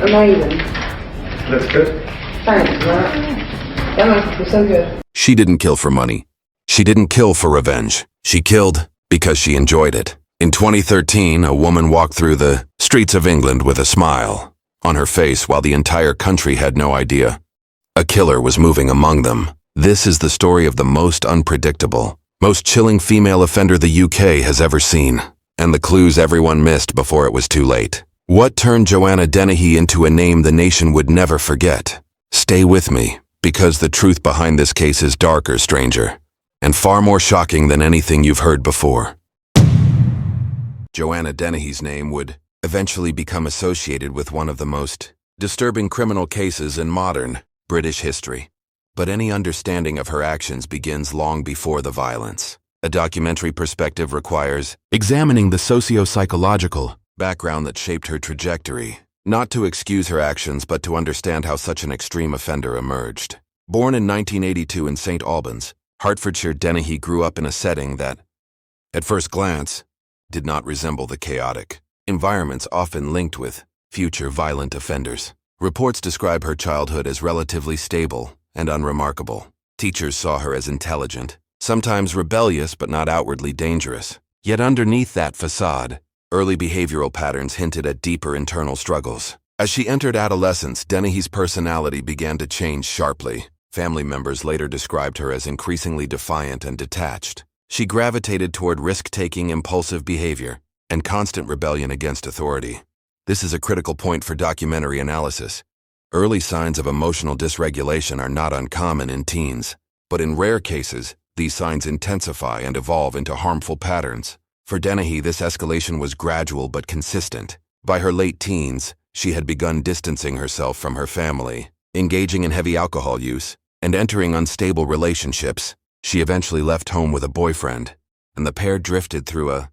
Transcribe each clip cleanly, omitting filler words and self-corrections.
Amazing. Looks good. Thanks, Matt. That must be so good. She didn't kill for money. She didn't kill for revenge. She killed because she enjoyed it. In 2013, a woman walked through the streets of England with a smile on her face while the entire country had no idea. A killer was moving among them. This is the story of the most unpredictable, most chilling female offender the UK has ever seen, and the clues everyone missed before it was too late. What turned Joanna Dennehy into a name the nation would never forget? Stay with me, because the truth behind this case is darker, stranger, and far more shocking than anything you've heard before. Joanna Dennehy's name would eventually become associated with one of the most disturbing criminal cases in modern British history. But any understanding of her actions begins long before the violence. A documentary perspective requires examining the socio-psychological background that shaped her trajectory, not to excuse her actions but to understand how such an extreme offender emerged. Born in 1982 in St. Albans, Hertfordshire, Dennehy grew up in a setting that, at first glance, did not resemble the chaotic environments often linked with future violent offenders. Reports describe her childhood as relatively stable and unremarkable. Teachers saw her as intelligent, sometimes rebellious but not outwardly dangerous. Yet underneath that facade, early behavioral patterns hinted at deeper internal struggles. As she entered adolescence, Dennehy's personality began to change sharply. Family members later described her as increasingly defiant and detached. She gravitated toward risk-taking, impulsive behavior, and constant rebellion against authority. This is a critical point for documentary analysis. Early signs of emotional dysregulation are not uncommon in teens, but in rare cases, these signs intensify and evolve into harmful patterns. For Dennehy, this escalation was gradual but consistent. By her late teens, she had begun distancing herself from her family, engaging in heavy alcohol use, and entering unstable relationships. She eventually left home with a boyfriend, and the pair drifted through a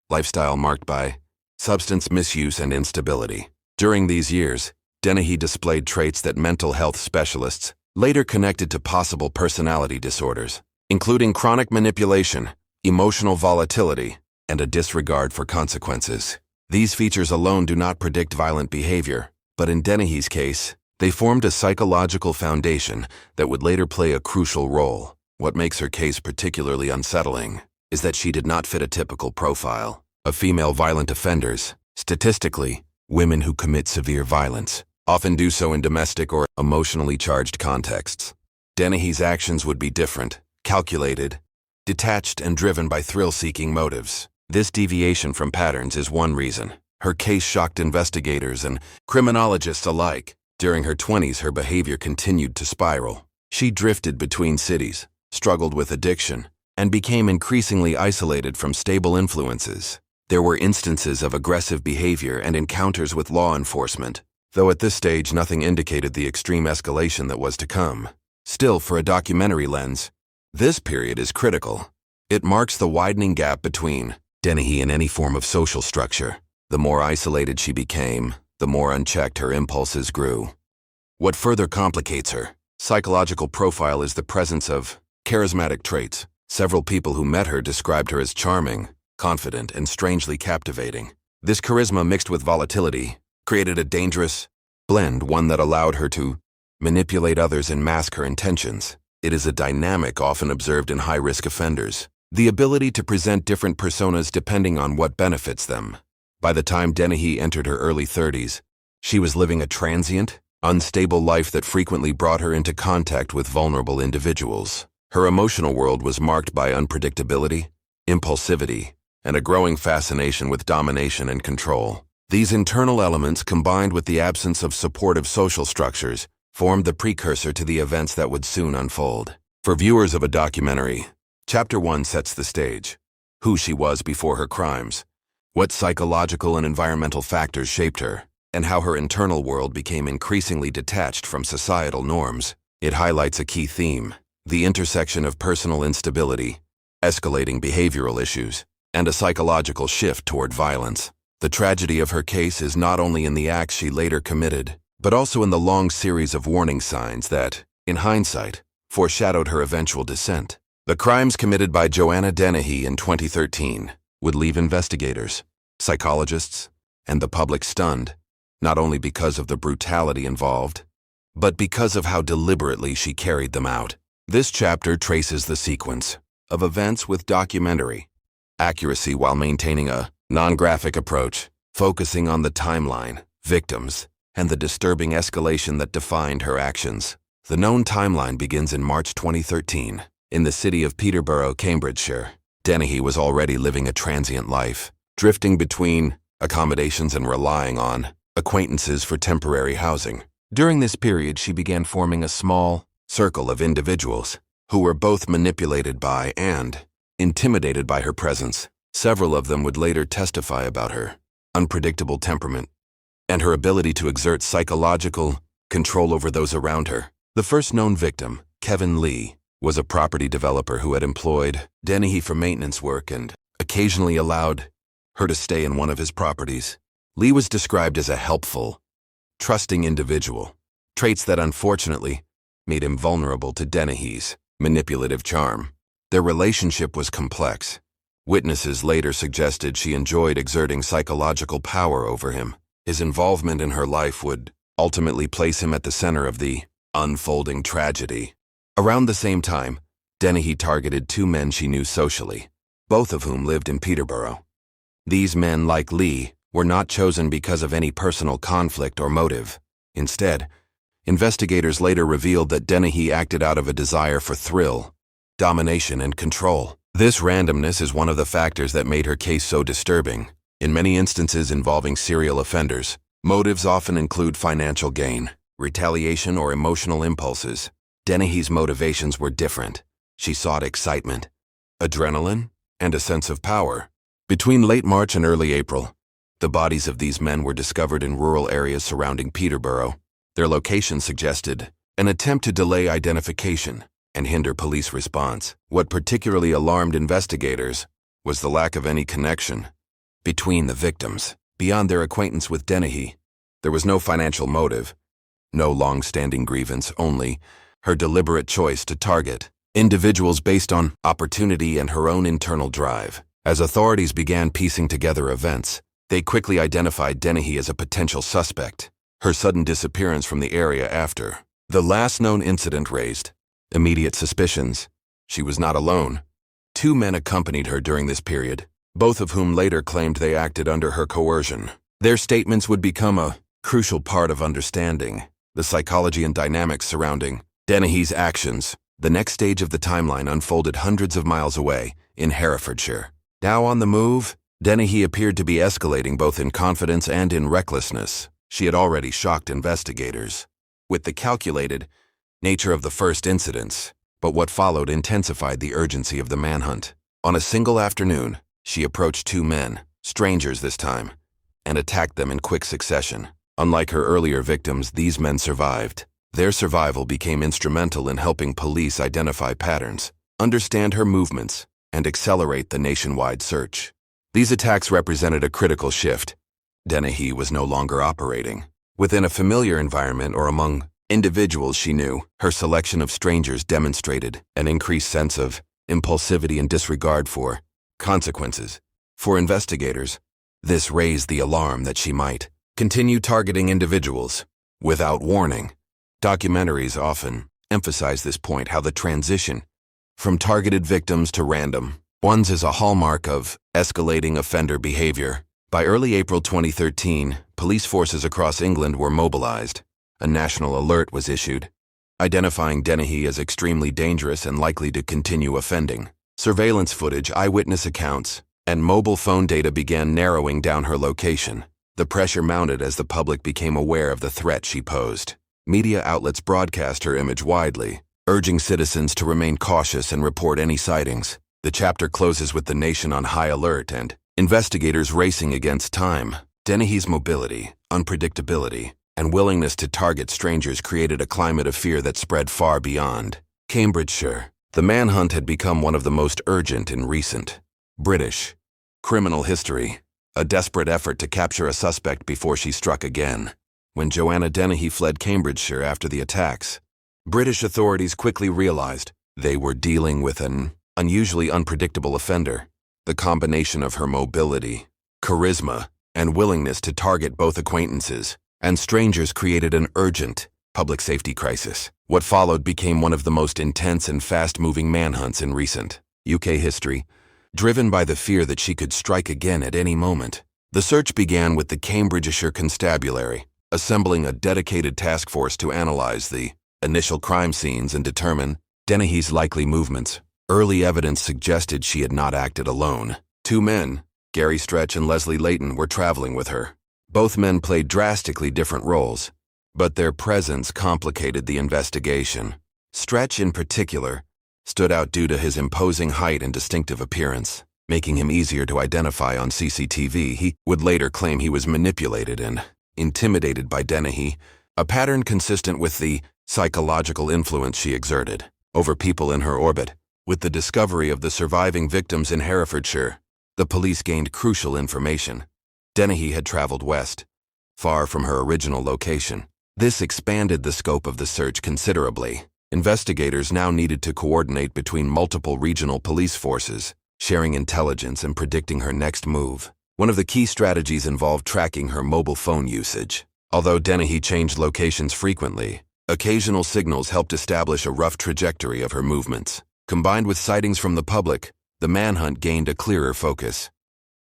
lifestyle marked by substance misuse and instability. During these years, Dennehy displayed traits that mental health specialists later connected to possible personality disorders, including chronic manipulation, emotional volatility, and a disregard for consequences. These features alone do not predict violent behavior, but in Dennehy's case, they formed a psychological foundation that would later play a crucial role. What makes her case particularly unsettling is that she did not fit a typical profile of female violent offenders. Statistically, women who commit severe violence often do so in domestic or emotionally charged contexts. Dennehy's actions would be different, calculated, detached, and driven by thrill-seeking motives. This deviation from patterns is one reason. Her case shocked investigators and criminologists alike. During her 20s, her behavior continued to spiral. She drifted between cities, struggled with addiction, and became increasingly isolated from stable influences. There were instances of aggressive behavior and encounters with law enforcement, though at this stage nothing indicated the extreme escalation that was to come. Still, for a documentary lens, this period is critical. It marks the widening gap between Dennehy and any form of social structure. The more isolated she became, the more unchecked her impulses grew. What further complicates her psychological profile is the presence of charismatic traits. Several people who met her described her as charming, confident, and strangely captivating. This charisma mixed with volatility created a dangerous blend, one that allowed her to manipulate others and mask her intentions. It is a dynamic often observed in high-risk offenders, the ability to present different personas depending on what benefits them. By the time Dennehy entered her early 30s, she was living a transient, unstable life that frequently brought her into contact with vulnerable individuals. Her emotional world was marked by unpredictability, impulsivity, and a growing fascination with domination and control. These internal elements, combined with the absence of supportive social structures, formed the precursor to the events that would soon unfold. For viewers of a documentary, Chapter 1 sets the stage: who she was before her crimes, what psychological and environmental factors shaped her, and how her internal world became increasingly detached from societal norms. It highlights a key theme: the intersection of personal instability, escalating behavioral issues, and a psychological shift toward violence. The tragedy of her case is not only in the acts she later committed, but also in the long series of warning signs that, in hindsight, foreshadowed her eventual descent. The crimes committed by Joanna Dennehy in 2013 would leave investigators, psychologists, and the public stunned. not only because of the brutality involved, but because of how deliberately she carried them out. This chapter traces the sequence of events with documentary accuracy while maintaining a non-graphic approach, focusing on the timeline, victims, and the disturbing escalation that defined her actions. The known timeline begins in March 2013. In the city of Peterborough, Cambridgeshire, Dennehy was already living a transient life, drifting between accommodations and relying on acquaintances for temporary housing. During this period, she began forming a small circle of individuals who were both manipulated by and intimidated by her presence. Several of them would later testify about her unpredictable temperament and her ability to exert psychological control over those around her. The first known victim, Kevin Lee, was a property developer who had employed Dennehy for maintenance work and occasionally allowed her to stay in one of his properties. Lee was described as a helpful, trusting individual, traits that unfortunately made him vulnerable to Dennehy's manipulative charm. Their relationship was complex. Witnesses later suggested she enjoyed exerting psychological power over him. His involvement in her life would ultimately place him at the center of the unfolding tragedy. Around the same time, Dennehy targeted two men she knew socially, both of whom lived in Peterborough. These men, like Lee, were not chosen because of any personal conflict or motive. Instead, investigators later revealed that Dennehy acted out of a desire for thrill, domination, and control. This randomness is one of the factors that made her case so disturbing. In many instances involving serial offenders, motives often include financial gain, retaliation, or emotional impulses. Dennehy's motivations were different. She sought excitement, adrenaline, and a sense of power. Between late March and early April, the bodies of these men were discovered in rural areas surrounding Peterborough. Their location suggested an attempt to delay identification and hinder police response. What particularly alarmed investigators was the lack of any connection between the victims. Beyond their acquaintance with Dennehy, there was no financial motive, no long-standing grievance, only her deliberate choice to target individuals based on opportunity and her own internal drive. As authorities began piecing together events, they quickly identified Dennehy as a potential suspect. Her sudden disappearance from the area after the last known incident raised immediate suspicions. She was not alone. Two men accompanied her during this period, both of whom later claimed they acted under her coercion. Their statements would become a crucial part of understanding the psychology and dynamics surrounding Dennehy's actions. The next stage of the timeline unfolded hundreds of miles away in Herefordshire. Now on the move, Dennehy appeared to be escalating both in confidence and in recklessness. She had already shocked investigators with the calculated nature of the first incidents, but what followed intensified the urgency of the manhunt. On a single afternoon, she approached two men, strangers this time, and attacked them in quick succession. Unlike her earlier victims, these men survived. Their survival became instrumental in helping police identify patterns, understand her movements, and accelerate the nationwide search. These attacks represented a critical shift. Dennehy was no longer operating within a familiar environment or among individuals she knew. Her selection of strangers demonstrated an increased sense of impulsivity and disregard for consequences. For investigators, this raised the alarm that she might continue targeting individuals without warning. Documentaries often emphasize this point, how the transition from targeted victims to random ones is a hallmark of escalating offender behavior. By early April 2013, police forces across England were mobilized. A national alert was issued, identifying Dennehy as extremely dangerous and likely to continue offending. Surveillance footage, eyewitness accounts, and mobile phone data began narrowing down her location. The pressure mounted as the public became aware of the threat she posed. Media outlets broadcast her image widely, urging citizens to remain cautious and report any sightings. The chapter closes with the nation on high alert and investigators racing against time. Dennehy's mobility, unpredictability, and willingness to target strangers created a climate of fear that spread far beyond Cambridgeshire. The manhunt had become one of the most urgent in recent British criminal history, a desperate effort to capture a suspect before she struck again. When Joanna Dennehy fled Cambridgeshire after the attacks, British authorities quickly realized they were dealing with an unusually unpredictable offender. The combination of her mobility, charisma, and willingness to target both acquaintances and strangers created an urgent public safety crisis. What followed became one of the most intense and fast-moving manhunts in recent UK history, driven by the fear that she could strike again at any moment. The search began with the Cambridgeshire Constabulary, assembling a dedicated task force to analyze the initial crime scenes and determine Dennehy's likely movements. Early evidence suggested she had not acted alone. Two men, Gary Stretch and Leslie Layton, were traveling with her. Both men played drastically different roles, but their presence complicated the investigation. Stretch, in particular, stood out due to his imposing height and distinctive appearance, making him easier to identify on CCTV. He would later claim he was manipulated and intimidated by Dennehy, a pattern consistent with the psychological influence she exerted over people in her orbit. With the discovery of the surviving victims in Herefordshire, the police gained crucial information. Dennehy had traveled west, far from her original location. This expanded the scope of the search considerably. Investigators now needed to coordinate between multiple regional police forces, sharing intelligence and predicting her next move. One of the key strategies involved tracking her mobile phone usage. Although Dennehy changed locations frequently, occasional signals helped establish a rough trajectory of her movements. Combined with sightings from the public, the manhunt gained a clearer focus.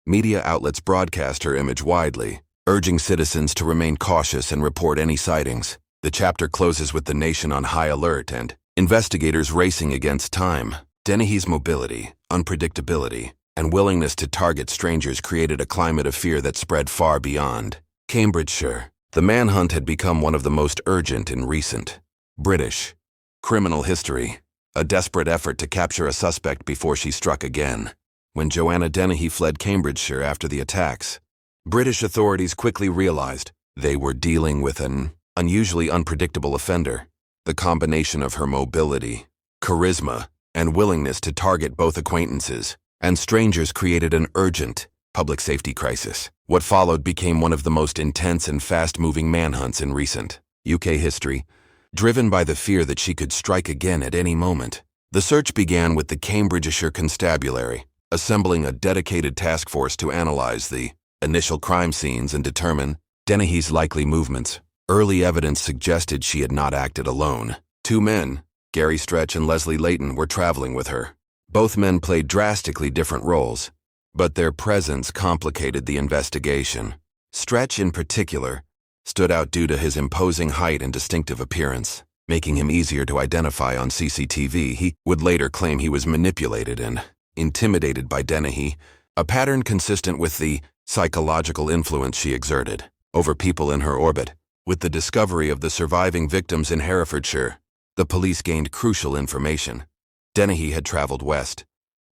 Media outlets broadcast her image widely, urging citizens to remain cautious and report any sightings. The chapter closes with the nation on high alert and investigators racing against time. Dennehy's mobility, unpredictability, and willingness to target strangers created a climate of fear that spread far beyond Cambridgeshire. The manhunt had become one of the most urgent in recent British criminal history, a desperate effort to capture a suspect before she struck again. When Joanna Dennehy fled Cambridgeshire after the attacks, British authorities quickly realized they were dealing with an unusually unpredictable offender. The combination of her mobility, charisma, and willingness to target both acquaintances and strangers created an urgent public safety crisis. What followed became one of the most intense and fast-moving manhunts in recent UK history, driven by the fear that she could strike again at any moment. The search began with the Cambridgeshire Constabulary, assembling a dedicated task force to analyze the initial crime scenes and determine Dennehy's likely movements. Early evidence suggested she had not acted alone. Two men, Gary Stretch and Leslie Layton, were traveling with her. Both men played drastically different roles, but their presence complicated the investigation. Stretch, in particular, stood out due to his imposing height and distinctive appearance, making him easier to identify on CCTV. He would later claim he was manipulated and intimidated by Dennehy, a pattern consistent with the psychological influence she exerted over people in her orbit. With the discovery of the surviving victims in Herefordshire, the police gained crucial information. Dennehy had traveled west,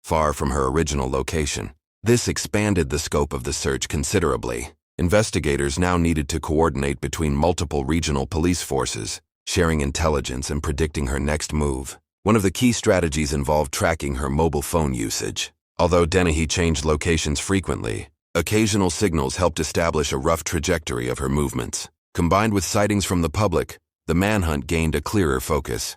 far from her original location. This expanded the scope of the search considerably. Investigators now needed to coordinate between multiple regional police forces, sharing intelligence and predicting her next move. One of the key strategies involved tracking her mobile phone usage. Although Dennehy changed locations frequently, occasional signals helped establish a rough trajectory of her movements. Combined with sightings from the public, the manhunt gained a clearer focus.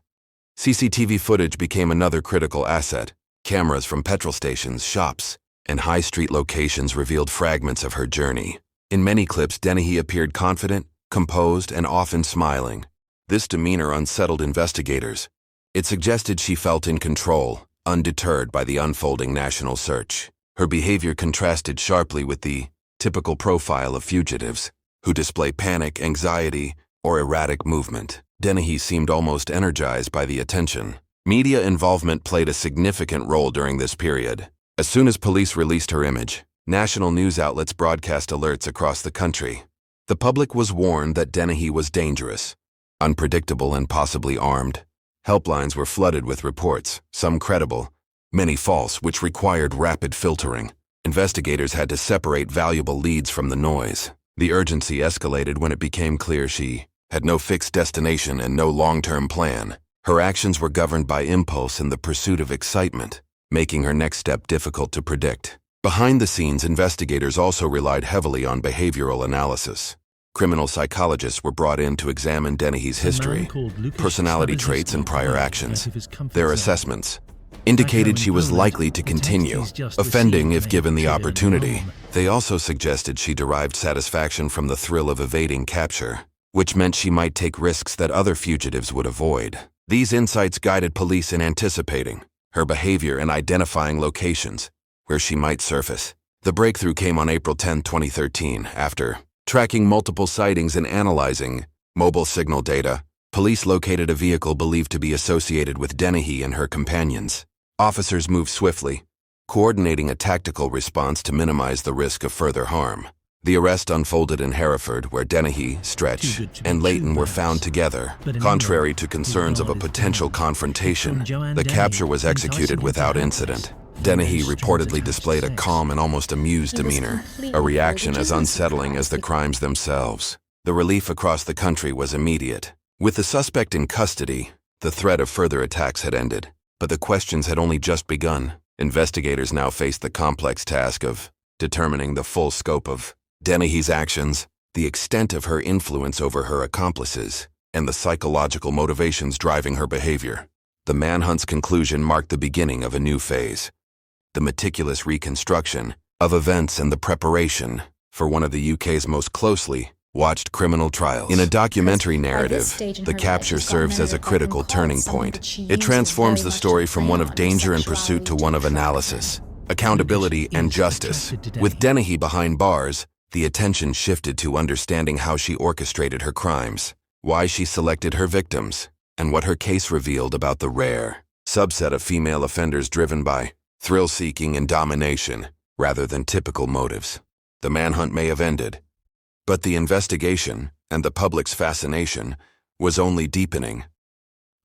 CCTV footage became another critical asset. Cameras from petrol stations, shops, and high street locations revealed fragments of her journey. In many clips, Dennehy appeared confident, composed, and often smiling. This demeanor unsettled investigators. It suggested she felt in control, undeterred by the unfolding national search. Her behavior contrasted sharply with the typical profile of fugitives, who display panic, anxiety, or erratic movement. Dennehy seemed almost energized by the attention. Media involvement played a significant role during this period. As soon as police released her image, national news outlets broadcast alerts across the country. The public was warned that Dennehy was dangerous, unpredictable, and possibly armed. Helplines were flooded with reports, some credible, many false, which required rapid filtering. Investigators had to separate valuable leads from the noise. The urgency escalated when it became clear she had no fixed destination and no long-term plan. Her actions were governed by impulse and the pursuit of excitement, making her next step difficult to predict. Behind the scenes, investigators also relied heavily on behavioral analysis. Criminal psychologists were brought in to examine Dennehy's history, personality traits, and prior actions. Their assessments, indicated she was likely to continue, offending if given the opportunity. They also suggested she derived satisfaction from the thrill of evading capture, which meant she might take risks that other fugitives would avoid. These insights guided police in anticipating her behavior and identifying locations where she might surface. The breakthrough came on April 10, 2013. After tracking multiple sightings and analyzing mobile signal data, police located a vehicle believed to be associated with Dennehy and her companions. Officers moved swiftly, coordinating a tactical response to minimize the risk of further harm. The arrest unfolded in Hereford, where Dennehy, Stretch, and Leighton were found together. Contrary to concerns of a potential confrontation, the capture was executed without incident. Dennehy reportedly displayed a calm and almost amused demeanor, a reaction as unsettling as the crimes themselves. The relief across the country was immediate. With the suspect in custody, the threat of further attacks had ended, but the questions had only just begun. Investigators now faced the complex task of determining the full scope of Dennehy's actions, the extent of her influence over her accomplices, and the psychological motivations driving her behavior. The manhunt's conclusion marked the beginning of a new phase, the meticulous reconstruction of events and the preparation for one of the UK's most closely watched criminal trials. In a documentary narrative, the capture serves as a critical turning point. It transforms the story from one of danger and pursuit to one of analysis, accountability, and justice. With Dennehy behind bars, the attention shifted to understanding how she orchestrated her crimes, why she selected her victims, and what her case revealed about the rare subset of female offenders driven by thrill-seeking and domination rather than typical motives. The manhunt may have ended, but the investigation and the public's fascination was only deepening.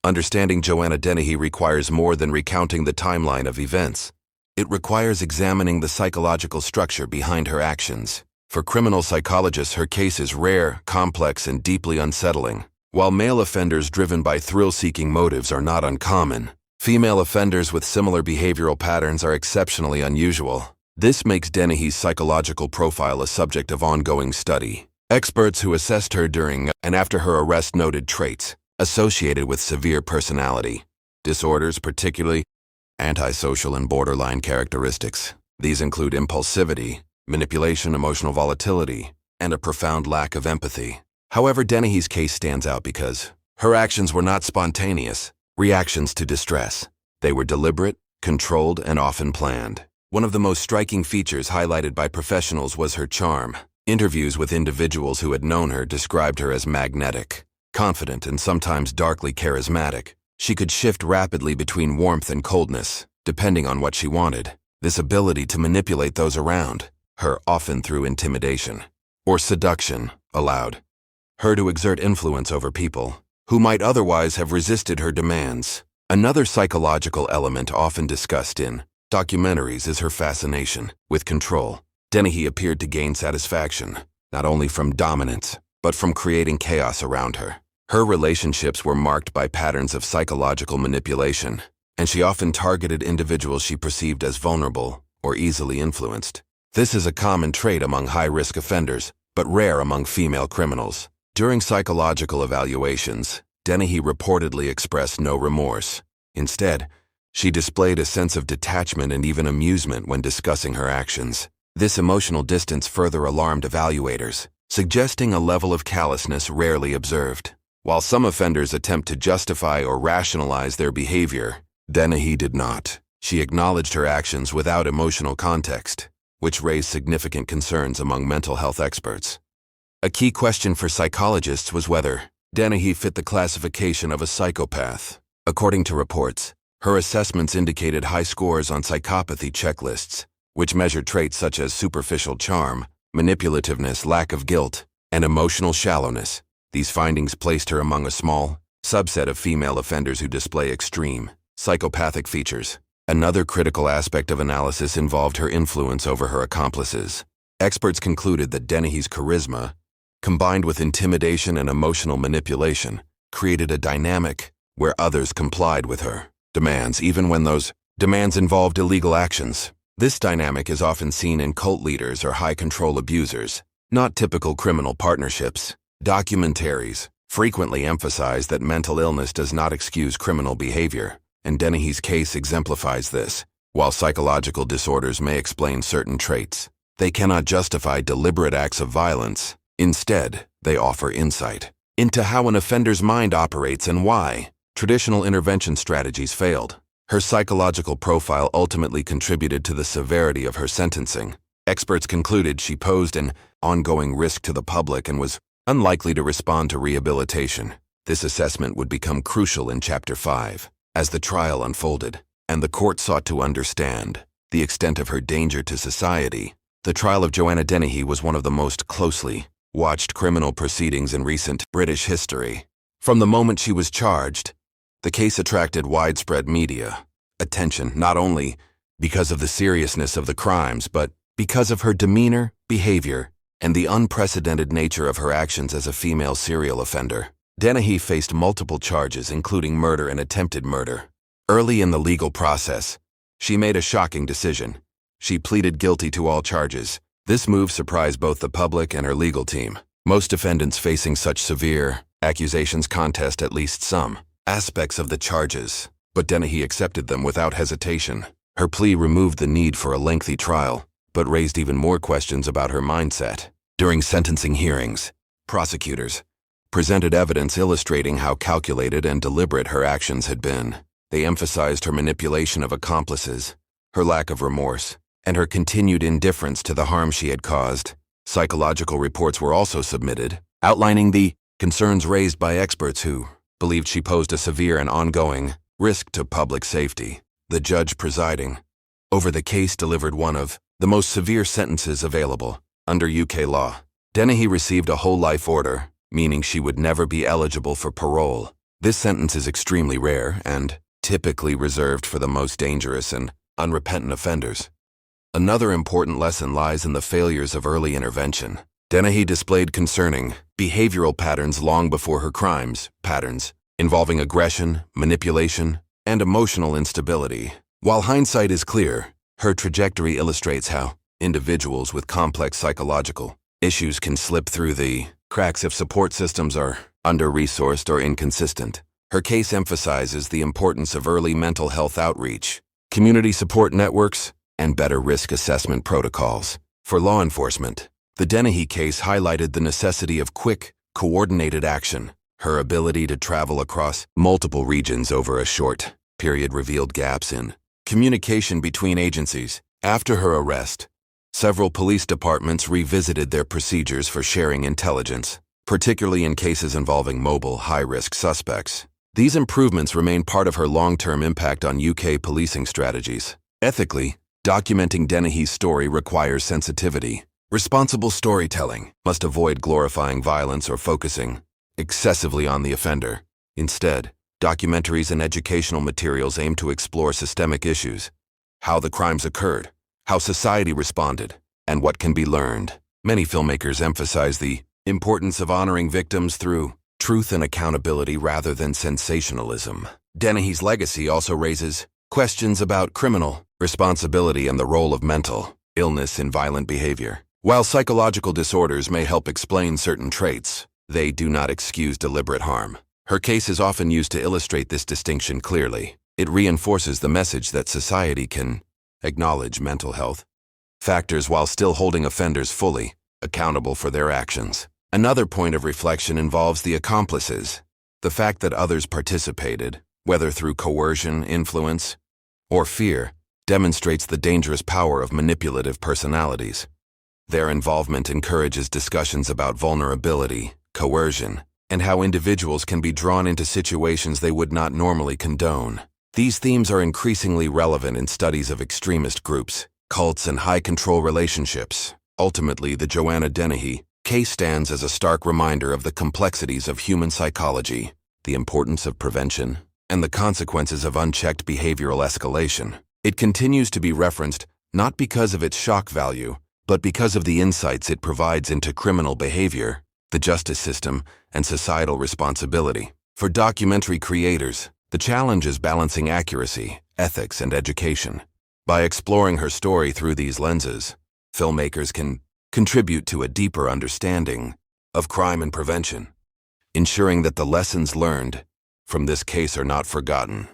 Understanding Joanna Dennehy requires more than recounting the timeline of events. It requires examining the psychological structure behind her actions. For criminal psychologists, her case is rare, complex, and deeply unsettling. While male offenders driven by thrill-seeking motives are not uncommon, female offenders with similar behavioral patterns are exceptionally unusual. This makes Dennehy's psychological profile a subject of ongoing study. Experts who assessed her during and after her arrest noted traits associated with severe personality disorders, particularly antisocial and borderline characteristics. These include impulsivity, manipulation, emotional volatility, and a profound lack of empathy. However, Dennehy's case stands out because her actions were not spontaneous reactions to distress. They were deliberate, controlled, and often planned. One of the most striking features highlighted by professionals was her charm. Interviews with individuals who had known her described her as magnetic, confident, and sometimes darkly charismatic. She could shift rapidly between warmth and coldness, depending on what she wanted. This ability to manipulate those around her, often through intimidation or seduction, allowed her to exert influence over people who might otherwise have resisted her demands. Another psychological element often discussed in documentaries is her fascination with control. Dennehy appeared to gain satisfaction, not only from dominance, but from creating chaos around her. Her relationships were marked by patterns of psychological manipulation, and she often targeted individuals she perceived as vulnerable or easily influenced. This is a common trait among high-risk offenders, but rare among female criminals. During psychological evaluations, Dennehy reportedly expressed no remorse. Instead, she displayed a sense of detachment and even amusement when discussing her actions. This emotional distance further alarmed evaluators, suggesting a level of callousness rarely observed. While some offenders attempt to justify or rationalize their behavior, Dennehy did not. She acknowledged her actions without emotional context, which raised significant concerns among mental health experts. A key question for psychologists was whether Dennehy fit the classification of a psychopath. According to reports, her assessments indicated high scores on psychopathy checklists, which measured traits such as superficial charm, manipulativeness, lack of guilt, and emotional shallowness. These findings placed her among a small subset of female offenders who display extreme psychopathic features. Another critical aspect of analysis involved her influence over her accomplices. Experts concluded that Dennehy's charisma, combined with intimidation and emotional manipulation, created a dynamic where others complied with her demands, even when those demands involved illegal actions. This dynamic is often seen in cult leaders or high-control abusers, not typical criminal partnerships. Documentaries frequently emphasize that mental illness does not excuse criminal behavior, and Dennehy's case exemplifies this. While psychological disorders may explain certain traits, they cannot justify deliberate acts of violence. Instead, they offer insight into how an offender's mind operates and why traditional intervention strategies failed. Her psychological profile ultimately contributed to the severity of her sentencing. Experts concluded she posed an ongoing risk to the public and was unlikely to respond to rehabilitation. This assessment would become crucial in Chapter 5 as the trial unfolded, and the court sought to understand the extent of her danger to society. The trial of Joanna Dennehy was one of the most closely watched criminal proceedings in recent British history. From the moment she was charged, the case attracted widespread media attention, not only because of the seriousness of the crimes, but because of her demeanor, behavior, and the unprecedented nature of her actions as a female serial offender. Dennehy faced multiple charges, including murder and attempted murder. Early in the legal process, she made a shocking decision. She pleaded guilty to all charges. This move surprised both the public and her legal team. Most defendants facing such severe accusations contest at least some aspects of the charges, but Dennehy accepted them without hesitation. Her plea removed the need for a lengthy trial, but raised even more questions about her mindset. During sentencing hearings, prosecutors presented evidence illustrating how calculated and deliberate her actions had been. They emphasized her manipulation of accomplices, her lack of remorse, and her continued indifference to the harm she had caused. Psychological reports were also submitted, outlining the concerns raised by experts who believed she posed a severe and ongoing risk to public safety. The judge presiding over the case delivered one of the most severe sentences available under UK law. Dennehy received a whole life order, meaning she would never be eligible for parole. This sentence is extremely rare and typically reserved for the most dangerous and unrepentant offenders. Another important lesson lies in the failures of early intervention. Dennehy displayed concerning behavioral patterns long before her crimes, patterns involving aggression, manipulation, and emotional instability. While hindsight is clear, her trajectory illustrates how individuals with complex psychological issues can slip through the cracks if support systems are under-resourced or inconsistent. Her case emphasizes the importance of early mental health outreach, community support networks, and better risk assessment protocols. For law enforcement, the Dennehy case highlighted the necessity of quick, coordinated action. Her ability to travel across multiple regions over a short period revealed gaps in communication between agencies. After her arrest, several police departments revisited their procedures for sharing intelligence, particularly in cases involving mobile, high-risk suspects. These improvements remain part of her long-term impact on UK policing strategies. Ethically, documenting Dennehy's story requires sensitivity. Responsible storytelling must avoid glorifying violence or focusing excessively on the offender. Instead, documentaries and educational materials aim to explore systemic issues, how the crimes occurred, how society responded, and what can be learned. Many filmmakers emphasize the importance of honoring victims through truth and accountability rather than sensationalism. Dennehy's legacy also raises questions about criminal responsibility and the role of mental illness in violent behavior. While psychological disorders may help explain certain traits, they do not excuse deliberate harm. Her case is often used to illustrate this distinction clearly. It reinforces the message that society can acknowledge mental health factors while still holding offenders fully accountable for their actions. Another point of reflection involves the accomplices. The fact that others participated, whether through coercion, influence, or fear, demonstrates the dangerous power of manipulative personalities. Their involvement encourages discussions about vulnerability, coercion, and how individuals can be drawn into situations they would not normally condone. These themes are increasingly relevant in studies of extremist groups, cults, and high-control relationships. Ultimately, the Joanna Dennehy case stands as a stark reminder of the complexities of human psychology, the importance of prevention, and the consequences of unchecked behavioral escalation. It continues to be referenced not because of its shock value, but because of the insights it provides into criminal behavior, the justice system, and societal responsibility. For documentary creators, the challenge is balancing accuracy, ethics, and education. By exploring her story through these lenses, filmmakers can contribute to a deeper understanding of crime and prevention, ensuring that the lessons learned from this case are not forgotten.